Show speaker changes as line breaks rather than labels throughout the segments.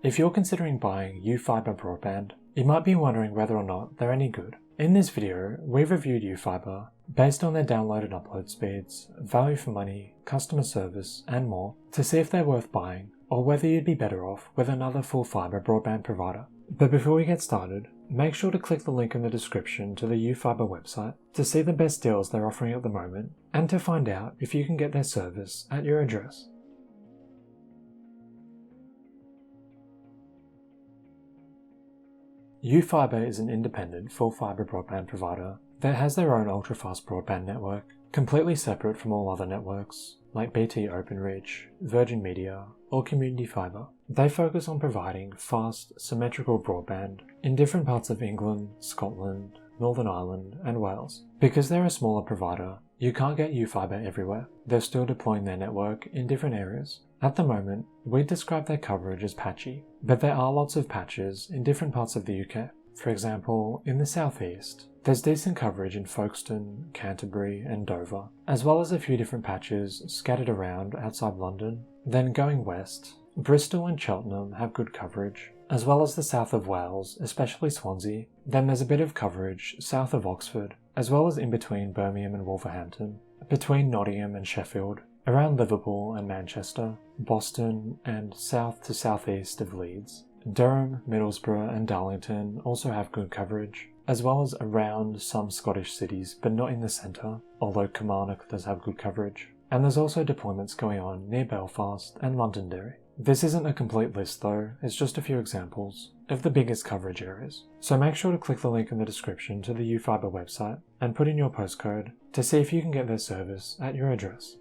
If you're considering buying YouFibre Broadband, you might be wondering whether or not they're any good. In this video, we've reviewed YouFibre based on their download and upload speeds, value for money, customer service, and more to see if they're worth buying or whether you'd be better off with another full fibre broadband provider. But before we get started, make sure to click the link in the description to the YouFibre website to see the best deals they're offering at the moment and to find out if you can get their service at your address. YouFibre is an independent full fibre broadband provider that has their own ultra-fast broadband network, completely separate from all other networks like BT Openreach, Virgin Media, or Community Fibre. They focus on providing fast, symmetrical broadband in different parts of England, Scotland, Northern Ireland, and Wales. Because they're a smaller provider, you can't get YouFibre everywhere. They're still deploying their network in different areas. At the moment, we'd describe their coverage as patchy, but there are lots of patches in different parts of the UK. For example, in the southeast, there's decent coverage in Folkestone, Canterbury, and Dover, as well as a few different patches scattered around outside London. Then going west, Bristol and Cheltenham have good coverage, as well as the south of Wales, especially Swansea. Then there's a bit of coverage south of Oxford, as well as in between Birmingham and Wolverhampton, between Nottingham and Sheffield, around Liverpool and Manchester, Boston, and south to southeast of Leeds. Durham, Middlesbrough, and Darlington also have good coverage, as well as around some Scottish cities, but not in the centre, although Kilmarnock does have good coverage. And there's also deployments going on near Belfast and Londonderry. This isn't a complete list though, it's just a few examples of the biggest coverage areas. So make sure to click the link in the description to the YouFibre website and put in your postcode to see if you can get their service at your address.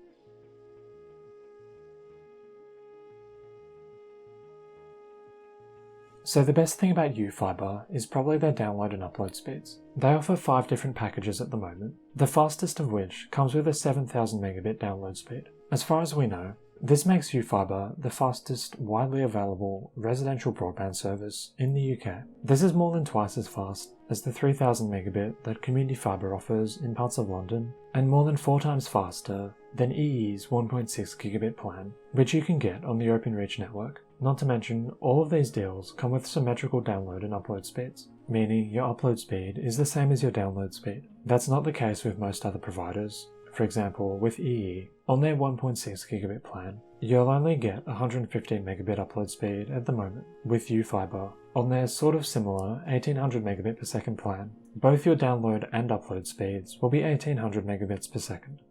So the best thing about YouFibre is probably their download and upload speeds. They offer 5 different packages at the moment, the fastest of which comes with a 7000 megabit download speed. As far as we know, this makes YouFibre the fastest widely available residential broadband service in the UK. This is more than twice as fast as the 3000 megabit that Community Fibre offers in parts of London, and more than 4 times faster than EE's 1.6 gigabit plan, which you can get on the Openreach network. Not to mention, all of these deals come with symmetrical download and upload speeds, meaning your upload speed is the same as your download speed. That's not the case with most other providers. For example, with EE, on their 1.6 gigabit plan, you'll only get 115 megabit upload speed at the moment. With YouFibre, on their sort of similar 1800 megabit per second plan, both your download and upload speeds will be 1800 megabits per second.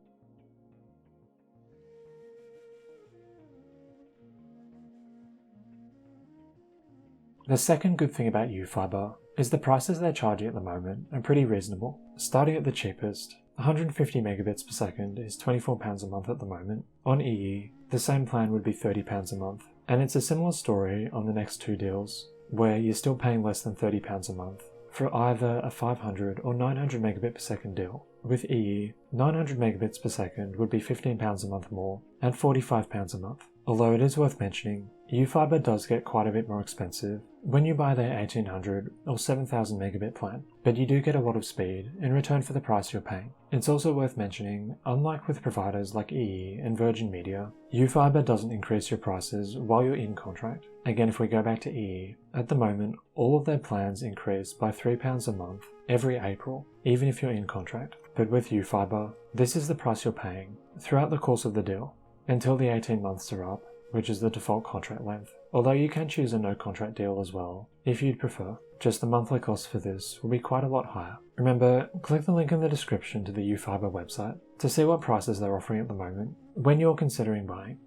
The second good thing about YouFibre is the prices they're charging at the moment are pretty reasonable. Starting at the cheapest, 150 megabits per second is £24 a month at the moment. On EE, the same plan would be £30 a month. And it's a similar story on the next 2 deals, where you're still paying less than £30 a month for either a 500 or 900 megabit per second deal. With EE, 900 megabits per second would be £15 a month more and £45 a month. Although it is worth mentioning, YouFibre does get quite a bit more expensive when you buy their 1800 or 7000 megabit plan, but you do get a lot of speed in return for the price you're paying. It's also worth mentioning, unlike with providers like EE and Virgin Media, YouFibre doesn't increase your prices while you're in contract. Again, if we go back to EE, at the moment, all of their plans increase by £3 a month every April, even if you're in contract. But with YouFibre, this is the price you're paying throughout the course of the deal, until the 18 months are up, which is the default contract length. Although you can choose a no contract deal as well, if you'd prefer. Just the monthly cost for this will be quite a lot higher. Remember, click the link in the description to the YouFibre website to see what prices they're offering at the moment when you're considering buying.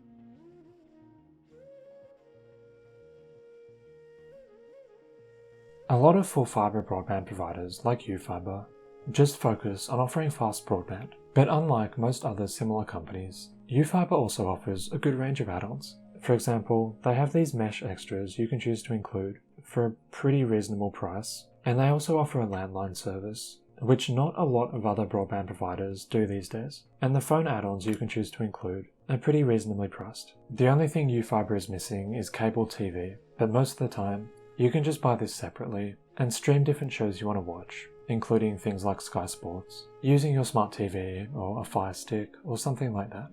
A lot of full fibre broadband providers like YouFibre just focus on offering fast broadband, but unlike most other similar companies, YouFibre also offers a good range of add-ons. For example, they have these mesh extras you can choose to include for a pretty reasonable price, and they also offer a landline service, which not a lot of other broadband providers do these days. And the phone add-ons you can choose to include are pretty reasonably priced. The only thing YouFibre is missing is cable TV, but most of the time, you can just buy this separately and stream different shows you want to watch, including things like Sky Sports, using your smart TV or a Fire Stick or something like that.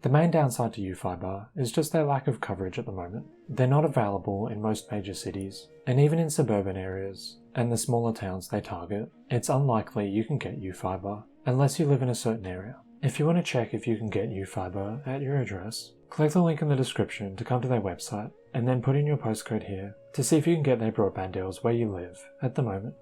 The main downside to YouFibre is just their lack of coverage at the moment. They're not available in most major cities, and even in suburban areas and the smaller towns they target, it's unlikely you can get YouFibre unless you live in a certain area. If you want to check if you can get YouFibre at your address, click the link in the description to come to their website and then put in your postcode here to see if you can get their broadband deals where you live at the moment.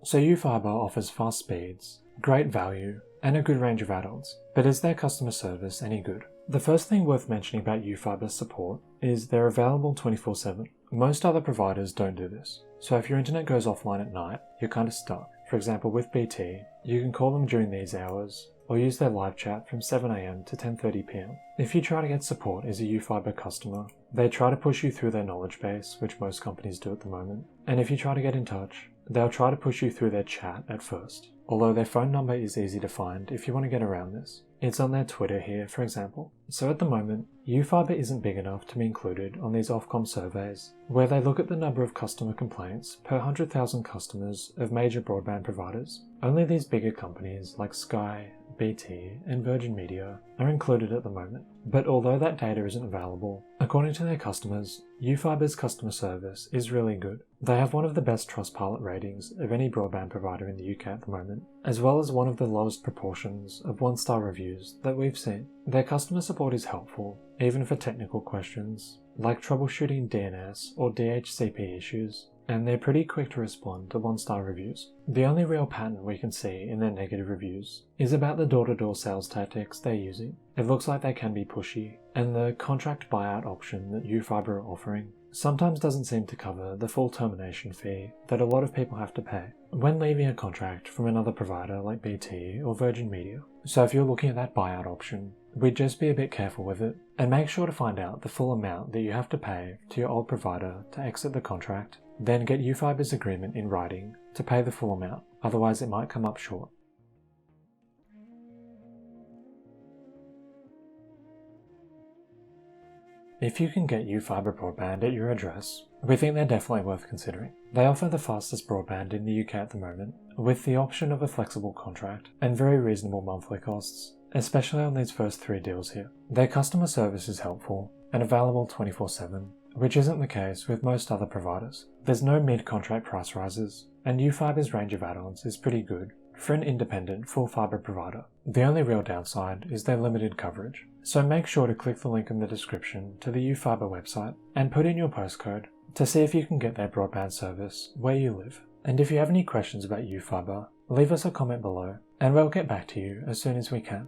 So YouFibre offers fast speeds, great value, and a good range of add-ons, but is their customer service any good? The first thing worth mentioning about YouFibre's support is they're available 24/7. Most other providers don't do this, so if your internet goes offline at night, you're kind of stuck. For example, with BT, you can call them during these hours, or use their live chat from 7 AM to 10:30 PM. If you try to get support as a YouFibre customer, they try to push you through their knowledge base, which most companies do at the moment, and if you try to get in touch, they'll try to push you through their chat at first, although their phone number is easy to find if you want to get around this. It's on their Twitter here, for example. So at the moment, YouFibre isn't big enough to be included on these Ofcom surveys, where they look at the number of customer complaints per 100,000 customers of major broadband providers. Only these bigger companies like Sky, BT, and Virgin Media are included at the moment. But although that data isn't available, according to their customers, YouFibre's customer service is really good. They have one of the best Trustpilot ratings of any broadband provider in the UK at the moment, as well as one of the lowest proportions of 1-star reviews that we've seen. Their customer support is helpful, even for technical questions, like troubleshooting DNS or DHCP issues, and they're pretty quick to respond to 1-star reviews. The only real pattern we can see in their negative reviews is about the door-to-door sales tactics they're using. It looks like they can be pushy, and the contract buyout option that YouFibre are offering sometimes doesn't seem to cover the full termination fee that a lot of people have to pay when leaving a contract from another provider like BT or Virgin Media. So if you're looking at that buyout option, we'd just be a bit careful with it, and make sure to find out the full amount that you have to pay to your old provider to exit the contract, then get YouFibre's agreement in writing to pay the full amount, otherwise it might come up short. If you can get YouFibre Broadband at your address, we think they're definitely worth considering. They offer the fastest broadband in the UK at the moment, with the option of a flexible contract and very reasonable monthly costs, especially on these first 3 deals here. Their customer service is helpful and available 24/7, which isn't the case with most other providers. There's no mid-contract price rises, and YouFibre's range of add-ons is pretty good for an independent full fibre provider. The only real downside is their limited coverage, so make sure to click the link in the description to the YouFibre website and put in your postcode to see if you can get their broadband service where you live. And if you have any questions about YouFibre, leave us a comment below and we'll get back to you as soon as we can.